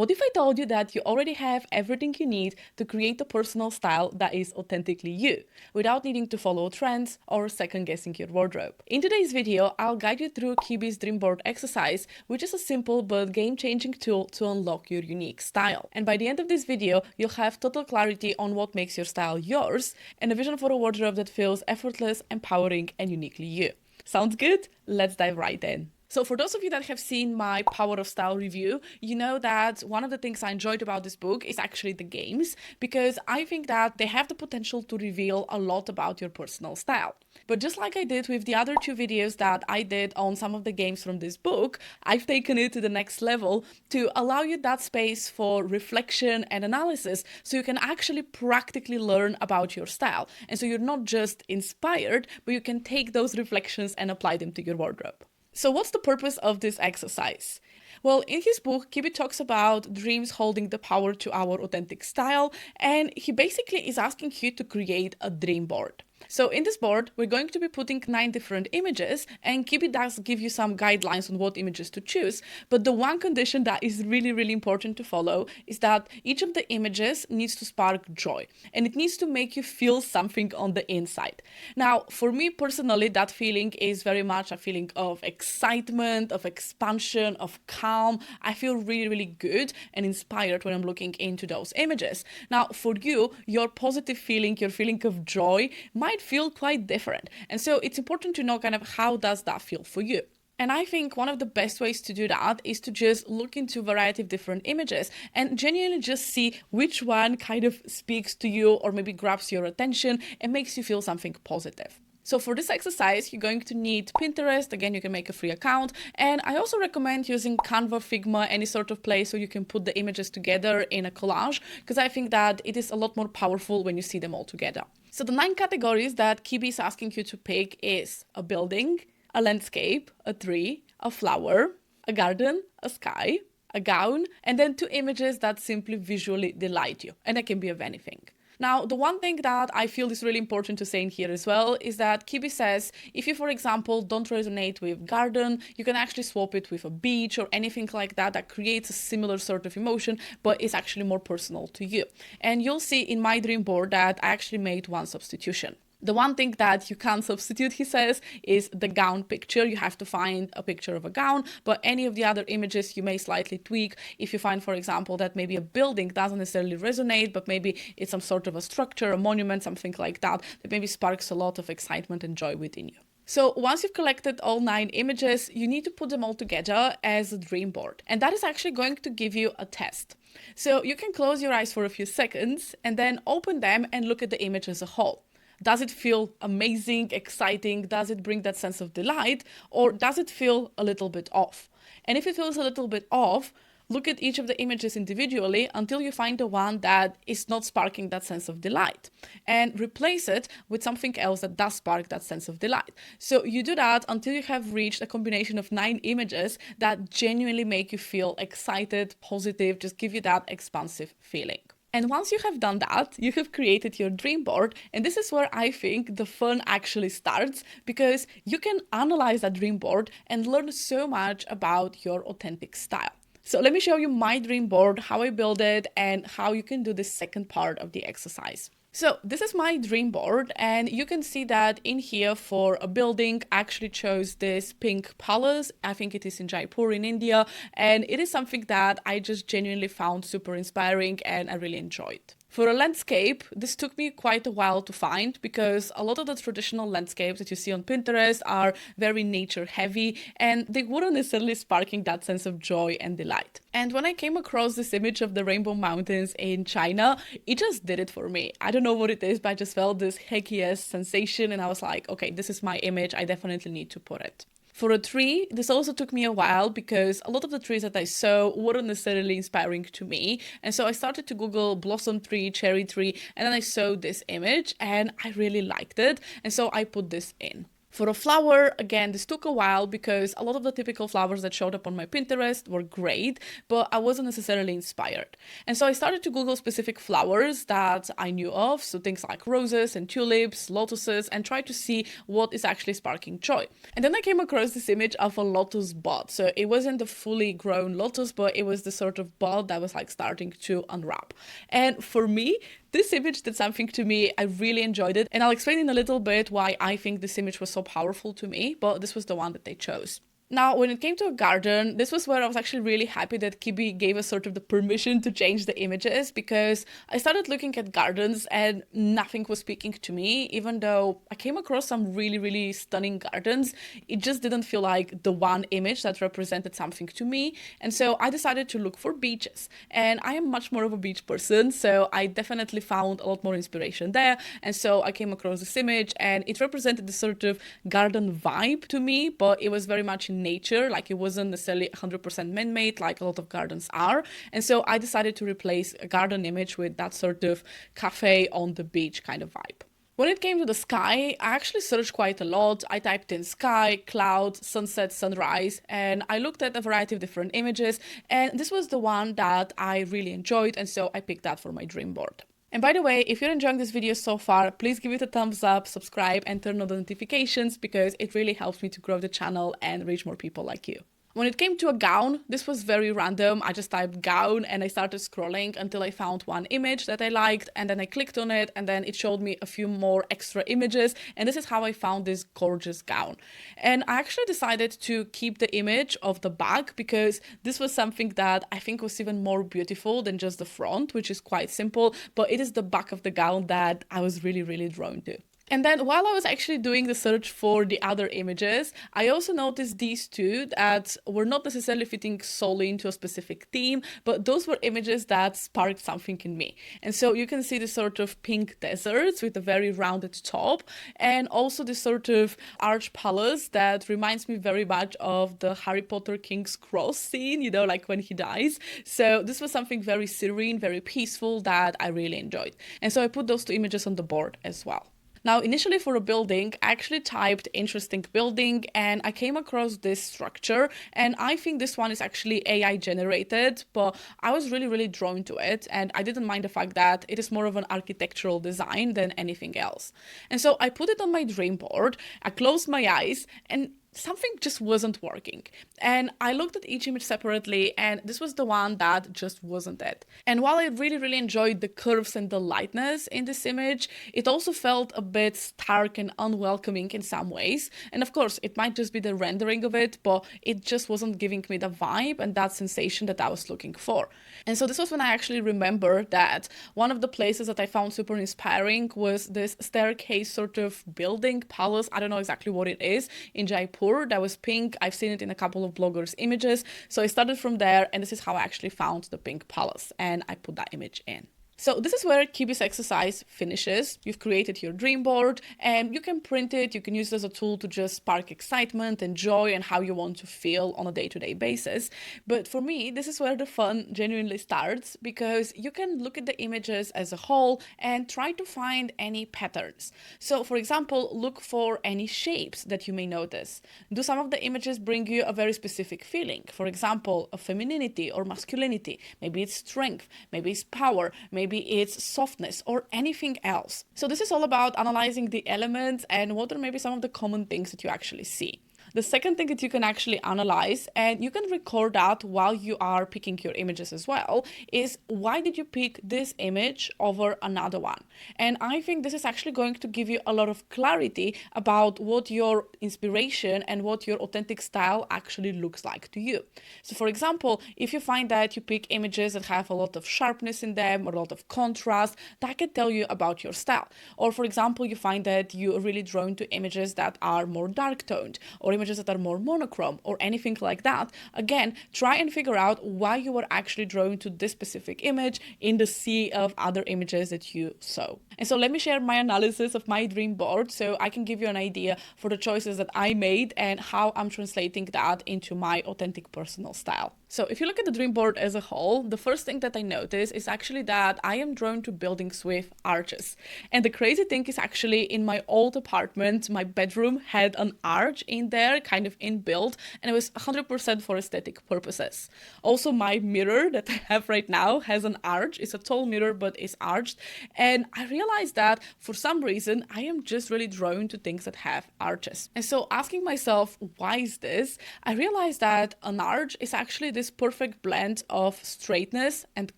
What if I told you that you already have everything you need to create a personal style that is authentically you, without needing to follow trends or second-guessing your wardrobe? In today's video, I'll guide you through Kibbe's Dream Board exercise, which is a simple but game-changing tool to unlock your unique style. And by the end of this video, you'll have total clarity on what makes your style yours and a vision for a wardrobe that feels effortless, empowering, and uniquely you. Sounds good? Let's dive right in. So for those of you that have seen my Power of Style review, you know that one of the things I enjoyed about this book is actually the games, because I think that they have the potential to reveal a lot about your personal style. But just like I did with the other two videos that I did on some of the games from this book, I've taken it to the next level to allow you that space for reflection and analysis so you can actually practically learn about your style. And so you're not just inspired, but you can take those reflections and apply them to your wardrobe. So what's the purpose of this exercise? Well, in his book, Kibbe talks about dreams holding the power to our authentic style, and he basically is asking you to create a dream board. So in this board, we're going to be putting 9 different images, and Kibbe does give you some guidelines on what images to choose, but the one condition that is really important to follow is that each of the images needs to spark joy, and it needs to make you feel something on the inside. Now, for me personally, that feeling is very much a feeling of excitement, of expansion, of calm. I feel really good and inspired when I'm looking into those images. Now, for you, your positive feeling, your feeling of joy might feel quite different. And so it's important to know kind of how does that feel for you. And I think one of the best ways to do that is to just look into a variety of different images and genuinely just see which one kind of speaks to you or maybe grabs your attention and makes you feel something positive. So for this exercise, you're going to need Pinterest. Again, you can make a free account. And I also recommend using Canva, Figma, any sort of place so you can put the images together in a collage, because I think that it is a lot more powerful when you see them all together. So the 9 categories that Kibbe is asking you to pick is a building, a landscape, a tree, a flower, a garden, a sky, a gown, and then 2 images that simply visually delight you. And that can be of anything. Now, the one thing that I feel is really important to say in here as well is that Kibbe says, if you, for example, don't resonate with garden, you can actually swap it with a beach or anything like that that creates a similar sort of emotion, but is actually more personal to you. And you'll see in my dream board that I actually made one substitution. The one thing that you can't substitute, he says, is the gown picture. You have to find a picture of a gown, but any of the other images you may slightly tweak. If you find, for example, that maybe a building doesn't necessarily resonate, but maybe it's some sort of a structure, a monument, something like that, that maybe sparks a lot of excitement and joy within you. So once you've collected all 9 images, you need to put them all together as a dream board. And that is actually going to give you a test. So you can close your eyes for a few seconds and then open them and look at the image as a whole. Does it feel amazing, exciting? Does it bring that sense of delight? Or does it feel a little bit off? And if it feels a little bit off, look at each of the images individually until you find the one that is not sparking that sense of delight, and replace it with something else that does spark that sense of delight. So you do that until you have reached a combination of 9 images that genuinely make you feel excited, positive, just give you that expansive feeling. And once you have done that, you have created your dream board. And this is where I think the fun actually starts, because you can analyze that dream board and learn so much about your authentic style. So let me show you my dream board, how I build it, and how you can do the second part of the exercise. So this is my dream board, and you can see that in here for a building, I actually chose this pink palace. I think it is in Jaipur in India, and it is something that I just genuinely found super inspiring and I really enjoyed. For a landscape, this took me quite a while to find, because a lot of the traditional landscapes that you see on Pinterest are very nature heavy and they weren't necessarily sparking that sense of joy and delight. And when I came across this image of the Rainbow Mountains in China, it just did it for me. I don't know what it is, but I just felt this hecky-ass sensation and I was like, okay, this is my image. I definitely need to put it. For a tree, this also took me a while because a lot of the trees that I saw weren't necessarily inspiring to me. And so I started to Google blossom tree, cherry tree, and then I saw this image and I really liked it. And so I put this in. For a flower, again, this took a while because a lot of the typical flowers that showed up on my Pinterest were great, but I wasn't necessarily inspired. And so I started to Google specific flowers that I knew of, so things like roses and tulips, lotuses, and try to see what is actually sparking joy. And then I came across this image of a lotus bud. So it wasn't a fully grown lotus, but it was the sort of bud that was like starting to unwrap. And for me, this image did something to me. I really enjoyed it. And I'll explain in a little bit why I think this image was so powerful to me, but this was the one that they chose. Now, when it came to a garden, this was where I was actually really happy that Kibbe gave us sort of the permission to change the images, because I started looking at gardens and nothing was speaking to me. Even though I came across some really, really stunning gardens, it just didn't feel like the one image that represented something to me. And so I decided to look for beaches. And I am much more of a beach person, so I definitely found a lot more inspiration there. And so I came across this image and it represented the sort of garden vibe to me, but it was very much in nature, like it wasn't necessarily 100% man-made like a lot of gardens are. And so I decided to replace a garden image with that sort of cafe on the beach kind of vibe. When it came to the sky, I actually searched quite a lot. I typed in sky, cloud, sunset, sunrise, and I looked at a variety of different images, and this was the one that I really enjoyed, and so I picked that for my dream board. And by the way, if you're enjoying this video so far, please give it a thumbs up, subscribe, and turn on the notifications, because it really helps me to grow the channel and reach more people like you. When it came to a gown, this was very random. I just typed gown and I started scrolling until I found one image that I liked, and then I clicked on it and then it showed me a few more extra images, and this is how I found this gorgeous gown. And I actually decided to keep the image of the back because this was something that I think was even more beautiful than just the front, which is quite simple, but it is the back of the gown that I was really, really drawn to. And then while I was actually doing the search for the other images, I also noticed these two that were not necessarily fitting solely into a specific theme, but those were images that sparked something in me. And so you can see the sort of pink deserts with a very rounded top, and also this sort of arch palace that reminds me very much of the Harry Potter King's Cross scene, you know, like when he dies. So this was something very serene, very peaceful that I really enjoyed. And so I put those two images on the board as well. Now, initially for a building, I actually typed interesting building and I came across this structure, and I think this one is actually AI generated, but I was really, really drawn to it, and I didn't mind the fact that it is more of an architectural design than anything else. And so I put it on my dream board, I closed my eyes, and something just wasn't working. And I looked at each image separately, and this was the one that just wasn't it. And while I really, really enjoyed the curves and the lightness in this image, it also felt a bit stark and unwelcoming in some ways. And of course, it might just be the rendering of it, but it just wasn't giving me the vibe and that sensation that I was looking for. And so this was when I actually remembered that one of the places that I found super inspiring was this staircase sort of building, palace, I don't know exactly what it is, in Jaipur. That was pink. I've seen it in a couple of bloggers' images. So I started from there, and this is how I actually found the pink palace, and I put that image in. So this is where Kibbe's exercise finishes. You've created your dream board and you can print it. You can use it as a tool to just spark excitement and joy and how you want to feel on a day-to-day basis. But for me, this is where the fun genuinely starts, because you can look at the images as a whole and try to find any patterns. So for example, look for any shapes that you may notice. Do some of the images bring you a very specific feeling? For example, a femininity or masculinity. Maybe it's strength, maybe it's power, maybe it's softness or anything else. So this is all about analyzing the elements and what are maybe some of the common things that you actually see. The second thing that you can actually analyze, and you can record that while you are picking your images as well, is why did you pick this image over another one? And I think this is actually going to give you a lot of clarity about what your inspiration and what your authentic style actually looks like to you. So for example, if you find that you pick images that have a lot of sharpness in them or a lot of contrast, that can tell you about your style. Or for example, you find that you are really drawn to images that are more dark toned, or images that are more monochrome or anything like that. Again, try and figure out why you were actually drawn to this specific image in the sea of other images that you saw. And so let me share my analysis of my dream board so I can give you an idea for the choices that I made and how I'm translating that into my authentic personal style. So if you look at the dream board as a whole, the first thing that I notice is actually that I am drawn to buildings with arches. And the crazy thing is actually in my old apartment, my bedroom had an arch in there, kind of inbuilt, and it was 100% for aesthetic purposes. Also, my mirror that I have right now has an arch. It's a tall mirror, but it's arched. And I realized that for some reason, I am just really drawn to things that have arches. And so asking myself, why is this? I realized that an arch is actually this perfect blend of straightness and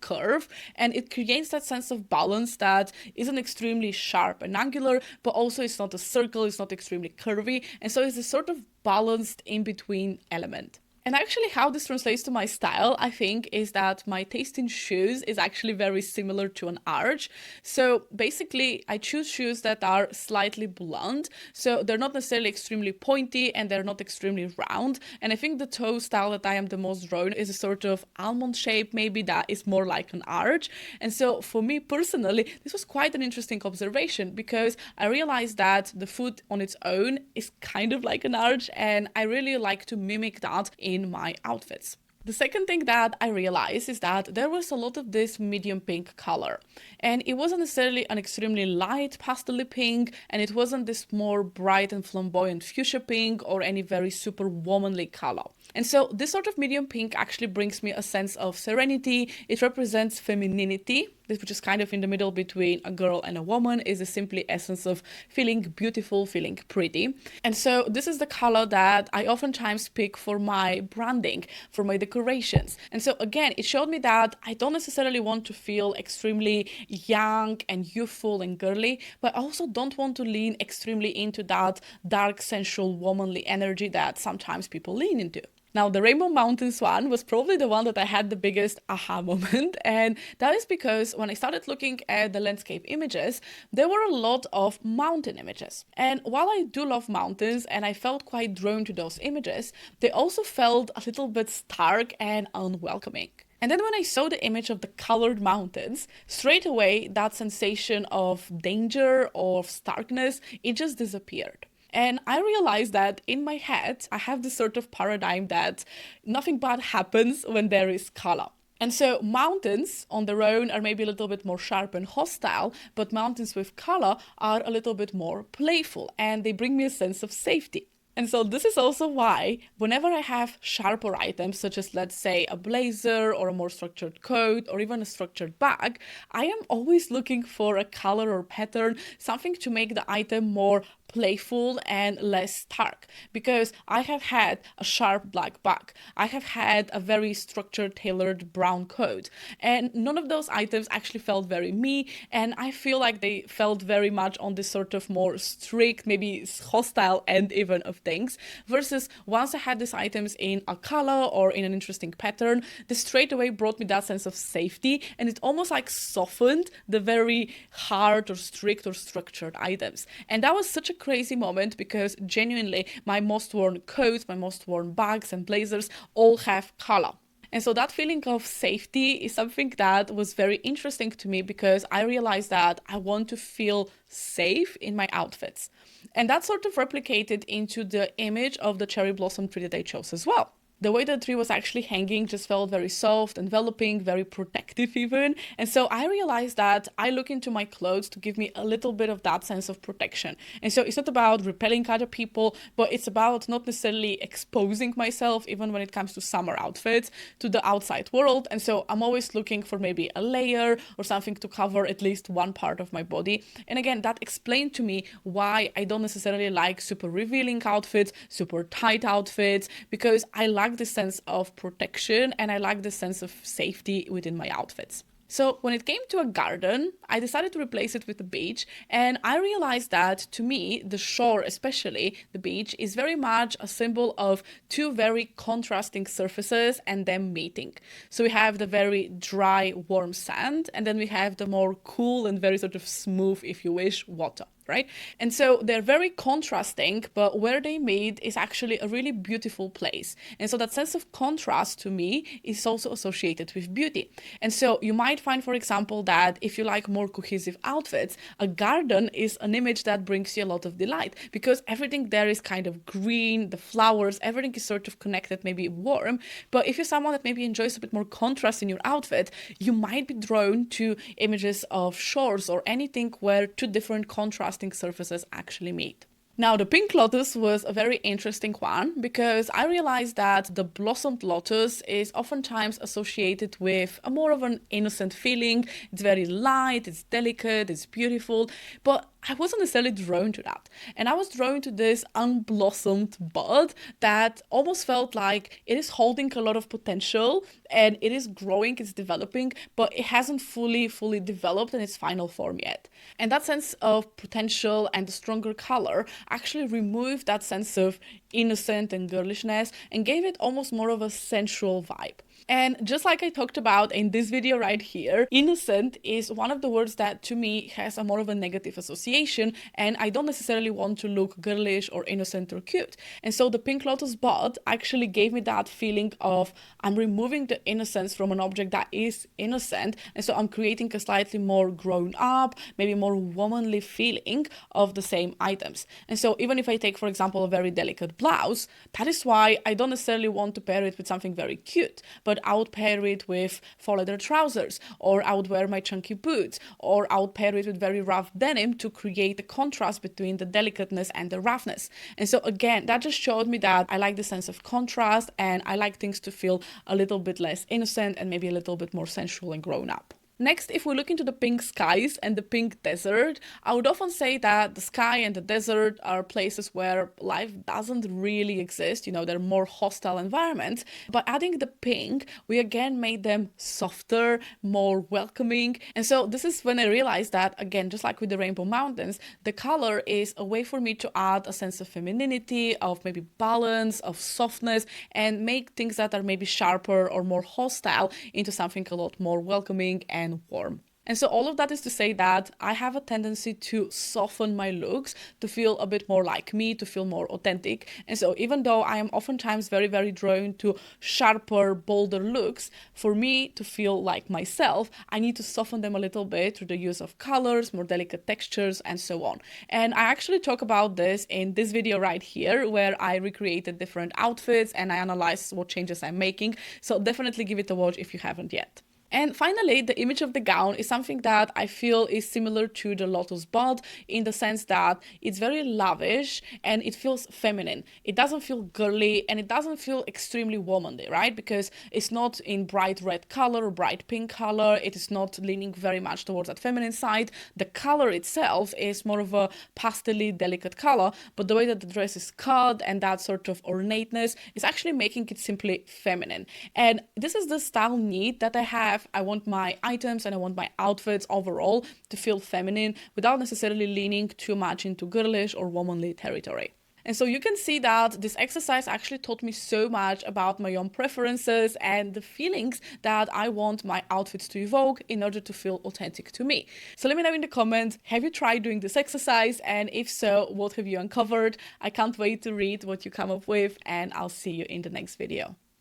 curve, and it creates that sense of balance that isn't extremely sharp and angular, but also it's not a circle, it's not extremely curvy, and so it's a sort of balanced in-between element. And actually how this translates to my style, I think, is that my taste in shoes is actually very similar to an arch. So basically, I choose shoes that are slightly blunt. So they're not necessarily extremely pointy and they're not extremely round. And I think the toe style that I am the most drawn is a sort of almond shape, maybe that is more like an arch. And so for me personally, this was quite an interesting observation because I realized that the foot on its own is kind of like an arch, and I really like to mimic that in my outfits. The second thing that I realized is that there was a lot of this medium pink color, and it wasn't necessarily an extremely light pastel pink, and it wasn't this more bright and flamboyant fuchsia pink or any very super womanly color. And so this sort of medium pink actually brings me a sense of serenity. It represents femininity, which is kind of in the middle between a girl and a woman, is the simply essence of feeling beautiful, feeling pretty. And so this is the color that I oftentimes pick for my branding, for my decorations. And so again, it showed me that I don't necessarily want to feel extremely young and youthful and girly, but I also don't want to lean extremely into that dark, sensual, womanly energy that sometimes people lean into. Now, the Rainbow Mountains one was probably the one that I had the biggest aha moment, and that is because when I started looking at the landscape images, there were a lot of mountain images. And while I do love mountains and I felt quite drawn to those images, they also felt a little bit stark and unwelcoming. And then when I saw the image of the colored mountains, straight away that sensation of danger or starkness, it just disappeared. And I realized that in my head, I have this sort of paradigm that nothing bad happens when there is color. And so mountains on their own are maybe a little bit more sharp and hostile, but mountains with color are a little bit more playful, and they bring me a sense of safety. And so this is also why whenever I have sharper items, such as let's say a blazer or a more structured coat or even a structured bag, I am always looking for a color or pattern, something to make the item more playful and less stark, because I have had a sharp black bag, I have had a very structured tailored brown coat, and none of those items actually felt very me, and I feel like they felt very much on this sort of more strict, maybe hostile end even of things, versus once I had these items in a color or in an interesting pattern, this straight away brought me that sense of safety, and it almost like softened the very hard or strict or structured items. And that was such a crazy moment because genuinely my most worn coats, my most worn bags and blazers all have color. And so that feeling of safety is something that was very interesting to me because I realized that I want to feel safe in my outfits. And that sort of replicated into the image of the cherry blossom tree that I chose as well. The way the tree was actually hanging just felt very soft, enveloping, very protective even. And so I realized that I look into my clothes to give me a little bit of that sense of protection. And so it's not about repelling other people, but it's about not necessarily exposing myself, even when it comes to summer outfits, to the outside world. And so I'm always looking for maybe a layer or something to cover at least one part of my body. And again, that explained to me why I don't necessarily like super revealing outfits, super tight outfits, because I like this sense of protection and I like this sense of safety within my outfits. So when it came to a garden, I decided to replace it with the beach, and I realized that to me, the shore, especially the beach, is very much a symbol of two very contrasting surfaces and them meeting. So we have the very dry, warm sand, and then we have the more cool and very sort of smooth, if you wish, water. right? And so they're very contrasting, but where they meet is actually a really beautiful place. And so that sense of contrast to me is also associated with beauty. And so you might find, for example, that if you like more cohesive outfits, a garden is an image that brings you a lot of delight because everything there is kind of green, the flowers, everything is sort of connected, maybe warm. But if you're someone that maybe enjoys a bit more contrast in your outfit, you might be drawn to images of shores or anything where two different contrasting surfaces actually meet. Now, the pink lotus was a very interesting one because I realized that the blossomed lotus is oftentimes associated with a more of an innocent feeling. It's very light, it's delicate, it's beautiful, but I wasn't necessarily drawn to that. And I was drawn to this unblossomed bud that almost felt like it is holding a lot of potential and it is growing, it's developing, but it hasn't fully developed in its final form yet. And that sense of potential and the stronger color actually removed that sense of innocent and girlishness and gave it almost more of a sensual vibe. And just like I talked about in this video right here, innocent is one of the words that to me has a more of a negative association, and I don't necessarily want to look girlish or innocent or cute. And so the pink lotus bud actually gave me that feeling of I'm removing the innocence from an object that is innocent, and so I'm creating a slightly more grown up, maybe more womanly feeling of the same items. And so even if I take, for example, a very delicate blouse, that is why I don't necessarily want to pair it with something very cute, but I would pair it with faux leather trousers, or I would wear my chunky boots, or I would pair it with very rough denim to create the contrast between the delicateness and the roughness. And so again, that just showed me that I like the sense of contrast and I like things to feel a little bit less innocent and maybe a little bit more sensual and grown up. Next, if we look into the pink skies and the pink desert, I would often say that the sky and the desert are places where life doesn't really exist. You know, they're more hostile environments. But adding the pink, we again made them softer, more welcoming. And so this is when I realized that, again, just like with the Rainbow Mountains, the color is a way for me to add a sense of femininity, of maybe balance, of softness, and make things that are maybe sharper or more hostile into something a lot more welcoming and warm. And so all of that is to say that I have a tendency to soften my looks, to feel a bit more like me, to feel more authentic. And so even though I am oftentimes very drawn to sharper, bolder looks, for me to feel like myself, I need to soften them a little bit through the use of colors, more delicate textures, and so on. And I actually talk about this in this video right here, where I recreated different outfits and I analyzed what changes I'm making. So definitely give it a watch if you haven't yet. And finally, the image of the gown is something that I feel is similar to the lotus bud in the sense that it's very lavish and it feels feminine. It doesn't feel girly and it doesn't feel extremely womanly, right? Because it's not in bright red color or bright pink color. It is not leaning very much towards that feminine side. The color itself is more of a pastel-y, delicate color, but the way that the dress is cut and that sort of ornateness is actually making it simply feminine. And this is the style need that I have. I want my items and I want my outfits overall to feel feminine without necessarily leaning too much into girlish or womanly territory. And so you can see that this exercise actually taught me so much about my own preferences and the feelings that I want my outfits to evoke in order to feel authentic to me. So let me know in the comments, have you tried doing this exercise? And if so, what have you uncovered? I can't wait to read what you come up with, and I'll see you in the next video.